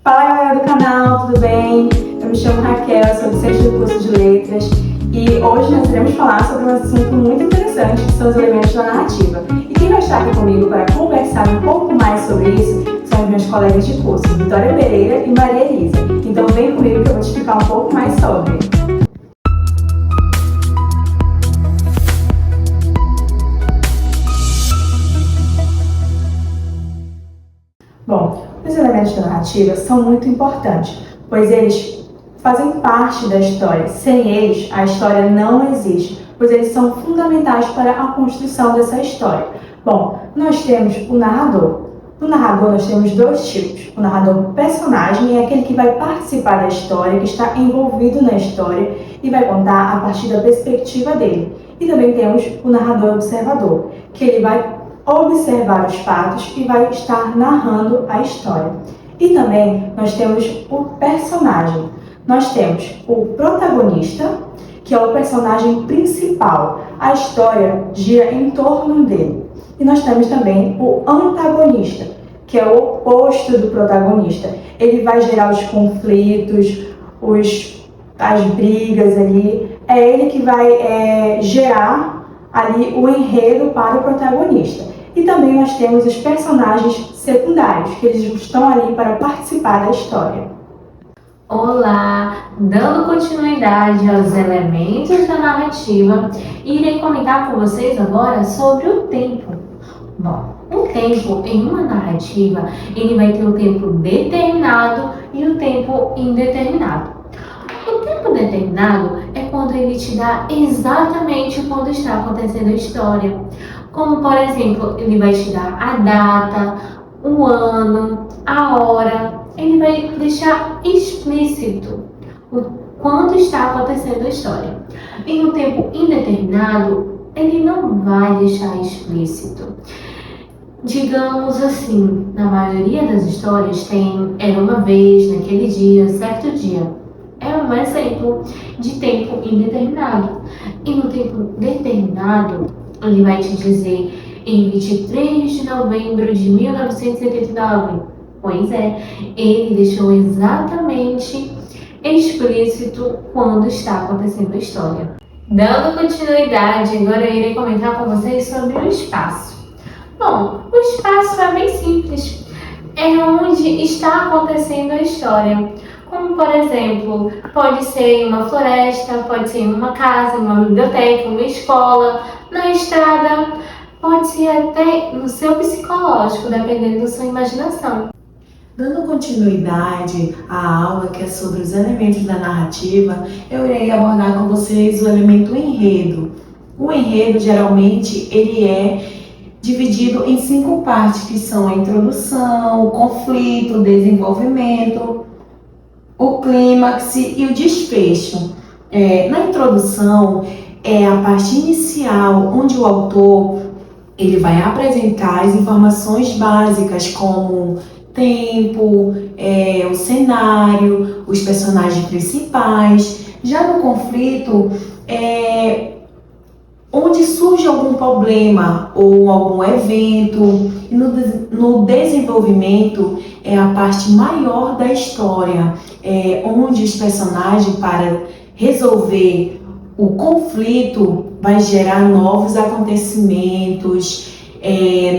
Fala galera do canal, tudo bem? Eu me chamo Raquel, sou docente do curso de Letras e hoje nós iremos falar sobre um assunto muito interessante que são os elementos da narrativa. E quem vai estar aqui comigo para conversar um pouco mais sobre isso são os meus colegas de curso, Vitória Pereira e Maria Elisa. Então vem comigo que eu vou te explicar um pouco mais sobre. Bom, os elementos da narrativa são muito importantes, pois eles fazem parte da história. Sem eles, a história não existe, pois eles são fundamentais para a construção dessa história. Bom, nós temos o narrador. No narrador, nós temos dois tipos. O narrador personagem é aquele que vai participar da história, que está envolvido na história e vai contar a partir da perspectiva dele. E também temos o narrador observador, que ele vai observar os fatos e vai estar narrando a história. E também nós temos o personagem. Nós temos o protagonista, que é o personagem principal. A história gira em torno dele. E nós temos também o antagonista, que é o oposto do protagonista. Ele vai gerar os conflitos, as brigas ali. É ele que vai gerar ali o enredo para o protagonista. E também nós temos os personagens secundários, que eles estão ali para participar da história. Olá! Dando continuidade aos elementos da narrativa, irei comentar com vocês agora sobre o tempo. Bom, o tempo em uma narrativa, ele vai ter o tempo determinado e o tempo indeterminado. O tempo determinado é quando ele te dá exatamente quando está acontecendo a história. Como, por exemplo, ele vai te dar a data, o ano, a hora. Ele vai deixar explícito quando está acontecendo a história. E no tempo indeterminado, ele não vai deixar explícito. Digamos assim, na maioria das histórias tem era uma vez, naquele dia, certo dia. É um exemplo de tempo indeterminado. E no tempo determinado, ele vai te dizer em 23 de novembro de 1979. Pois é, ele deixou exatamente explícito quando está acontecendo a história. Dando continuidade, agora eu irei comentar com vocês sobre o espaço. Bom, o espaço é bem simples. É onde está acontecendo a história. Como, por exemplo, pode ser em uma floresta, pode ser em uma casa, em uma biblioteca, uma escola, na estrada, pode ser até no seu psicológico, dependendo da sua imaginação. Dando continuidade à aula que é sobre os elementos da narrativa, eu irei abordar com vocês o elemento enredo. O enredo, geralmente, ele é dividido em 5 partes, que são a introdução, o conflito, o desenvolvimento, o clímax e o desfecho. Na introdução é a parte inicial, onde o autor ele vai apresentar as informações básicas como tempo, o cenário, os personagens principais. Já no conflito onde surge algum problema ou algum evento. E no desenvolvimento é a parte maior da história, onde os personagens, para resolver o conflito, vai gerar novos acontecimentos,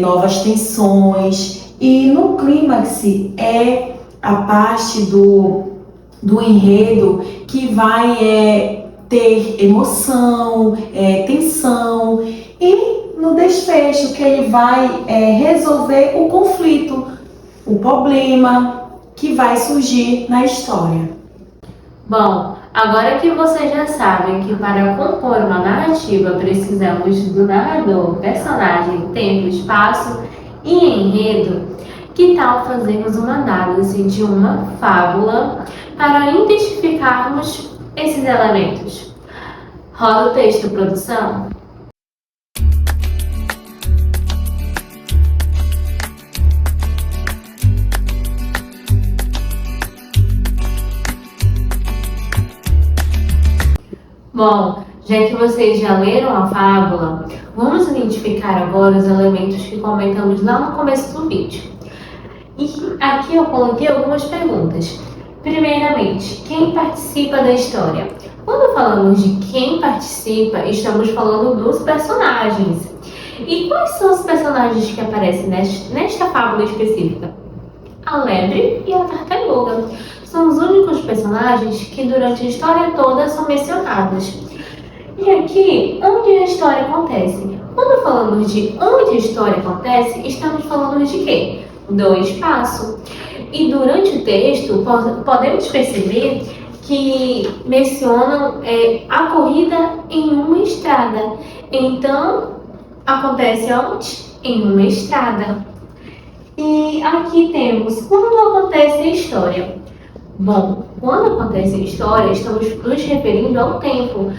novas tensões. E no clímax é a parte do enredo que vai ter emoção, tensão, e no desfecho que ele vai resolver o conflito, o problema que vai surgir na história. Bom, agora que vocês já sabem que para compor uma narrativa precisamos do narrador, personagem, tempo, espaço e enredo, que tal fazermos uma análise de uma fábula para identificarmos esses elementos? Roda o texto, produção. Bom, já que vocês já leram a fábula, vamos identificar agora os elementos que comentamos lá no começo do vídeo. E aqui eu coloquei algumas perguntas. Primeiramente, quem participa da história? Quando falamos de quem participa, estamos falando dos personagens. E quais são os personagens que aparecem nesta fábula específica? A lebre e a tartaruga. São os únicos personagens que durante a história toda são mencionados. E aqui, onde a história acontece? Quando falamos de onde a história acontece, estamos falando de quê? Do espaço. E durante o texto, podemos perceber que mencionam a corrida em uma estrada. Então, acontece onde? Em uma estrada. E aqui temos quando acontece a história. Bom, quando acontece a história, estamos nos referindo ao tempo.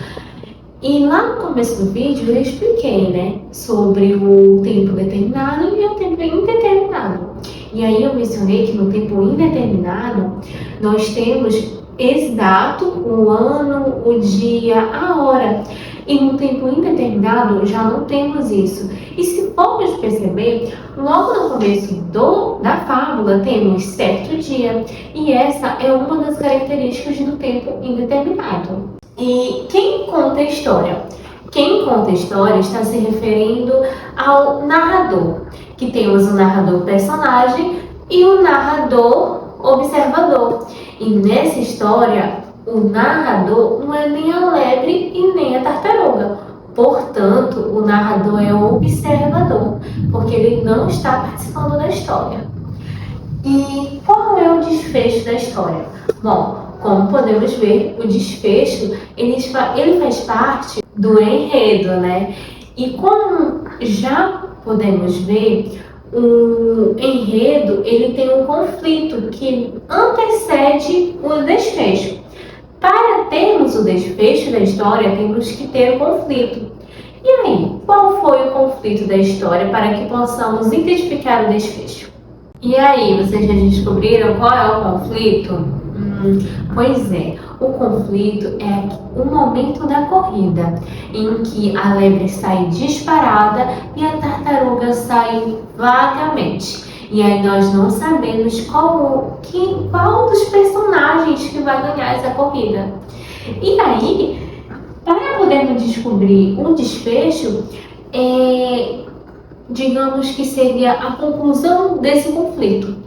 E lá no começo do vídeo eu expliquei, né, sobre o tempo determinado e o tempo indeterminado. E aí eu mencionei que no tempo indeterminado nós temos exato o ano, o dia, a hora. E no tempo indeterminado já não temos isso. E se formos perceber, logo no começo da fábula temos certo dia. E essa é uma das características do tempo indeterminado. E quem conta a história? Quem conta a história está se referindo ao narrador, que temos o narrador personagem e o narrador observador. E nessa história, o narrador não é nem a lebre e nem a tartaruga. Portanto, o narrador é o observador, porque ele não está participando da história. E qual é o desfecho da história? Bom, como podemos ver, o desfecho ele faz parte do enredo, né? E como já podemos ver, o enredo ele tem um conflito que antecede o desfecho. Para termos o desfecho da história, temos que ter o conflito. E aí, qual foi o conflito da história para que possamos identificar o desfecho? E aí, vocês já descobriram qual é o conflito? Pois é, o conflito é o momento da corrida, em que a lebre sai disparada e a tartaruga sai vagamente. E aí nós não sabemos qual dos personagens que vai ganhar essa corrida. E aí, para podermos descobrir um desfecho, digamos que seria a conclusão desse conflito.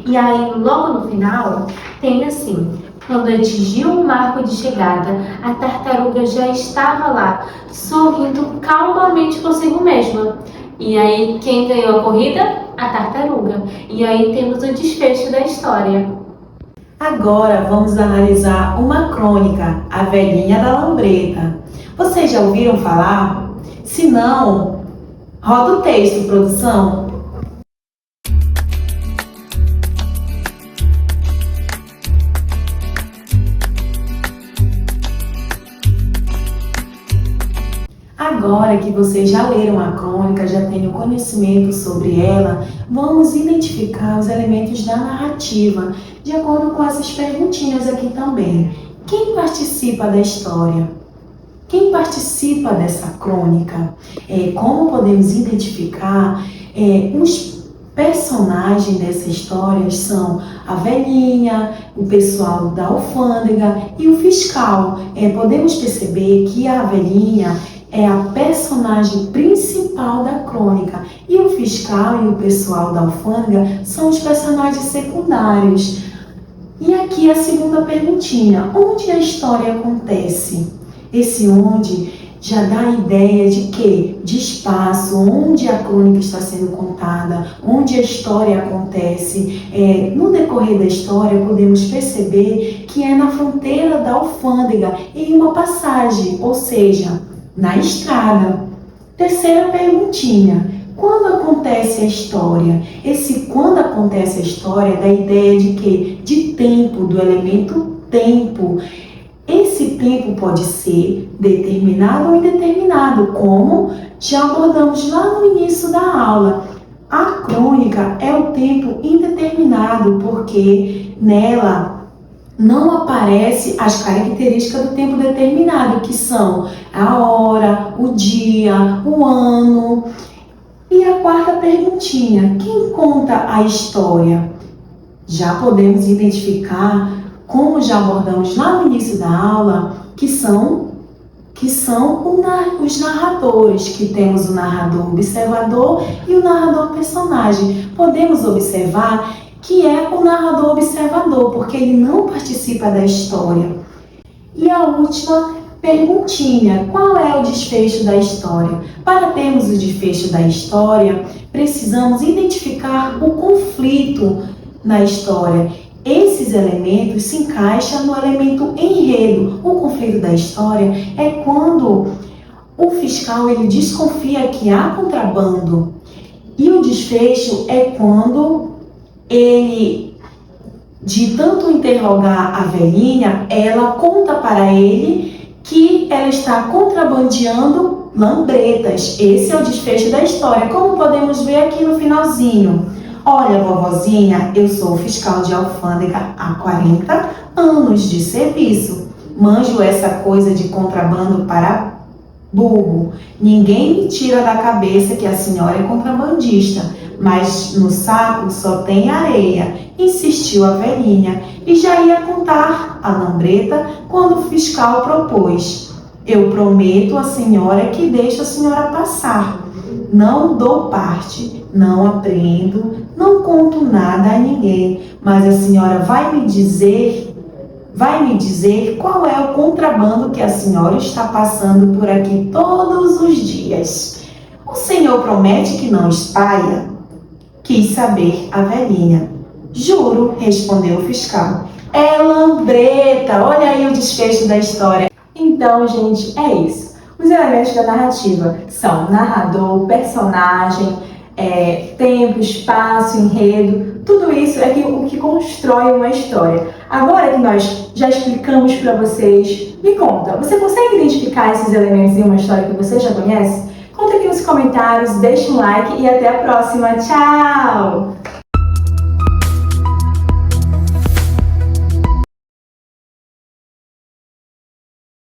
E aí, logo no final, tem assim: quando atingiu o marco de chegada, a tartaruga já estava lá, sorrindo calmamente consigo mesma. E aí, quem ganhou a corrida? A tartaruga. E aí temos o desfecho da história. Agora vamos analisar uma crônica, A Velhinha da Lambreta. Vocês já ouviram falar? Se não, roda o texto, produção. Agora que vocês já leram a crônica, já têm conhecimento sobre ela, vamos identificar os elementos da narrativa, de acordo com essas perguntinhas aqui também. Quem participa da história? Quem participa dessa crônica? Como podemos identificar os personagens dessa história são a velhinha, o pessoal da alfândega e o fiscal. Podemos perceber que a velhinha é a personagem principal da crônica e o fiscal e o pessoal da alfândega são os personagens secundários. E aqui a segunda perguntinha: onde a história acontece? Esse onde já dá a ideia de quê? De espaço, onde a crônica está sendo contada, onde a história acontece. No decorrer da história, podemos perceber que é na fronteira da alfândega, em uma passagem, ou seja, na estrada. Terceira perguntinha: quando acontece a história? Quando acontece a história dá a ideia de quê? De tempo, do elemento tempo. Esse tempo pode ser determinado ou indeterminado, como já abordamos lá no início da aula. A crônica é o tempo indeterminado, porque nela não aparece as características do tempo determinado, que são a hora, o dia, o ano. E a quarta perguntinha: quem conta a história? Já podemos identificar, como já abordamos lá no início da aula, que são os narradores, que temos o narrador observador e o narrador personagem. Podemos observar que é o narrador observador, porque ele não participa da história. E a última perguntinha: qual é o desfecho da história? Para termos o desfecho da história, precisamos identificar o conflito na história. Esses elementos se encaixam no elemento enredo. O conflito da história é quando o fiscal ele desconfia que há contrabando. E o desfecho é quando ele, de tanto interrogar a velhinha, ela conta para ele que ela está contrabandeando lambretas. Esse é o desfecho da história, como podemos ver aqui no finalzinho. Olha, vovozinha, eu sou fiscal de alfândega há 40 anos de serviço. Manjo essa coisa de contrabando para burro. Ninguém me tira da cabeça que a senhora é contrabandista, mas no saco só tem areia, insistiu a velhinha, e já ia contar a lambreta quando o fiscal propôs. Eu prometo à senhora que deixo a senhora passar. Não dou parte, não apreendo, não conto nada a ninguém, mas a senhora vai me dizer qual é o contrabando que a senhora está passando por aqui todos os dias. O senhor promete que não espalha? Quis saber a velhinha. Juro, respondeu o fiscal. É lambreta, olha aí o desfecho da história. Então, gente, é isso. Os elementos da narrativa são narrador, personagem, tempo, espaço, enredo. Tudo isso é o que constrói uma história. Agora que nós já explicamos para vocês, me conta, você consegue identificar esses elementos em uma história que você já conhece? Conta aqui nos comentários, deixa um like e até a próxima. Tchau!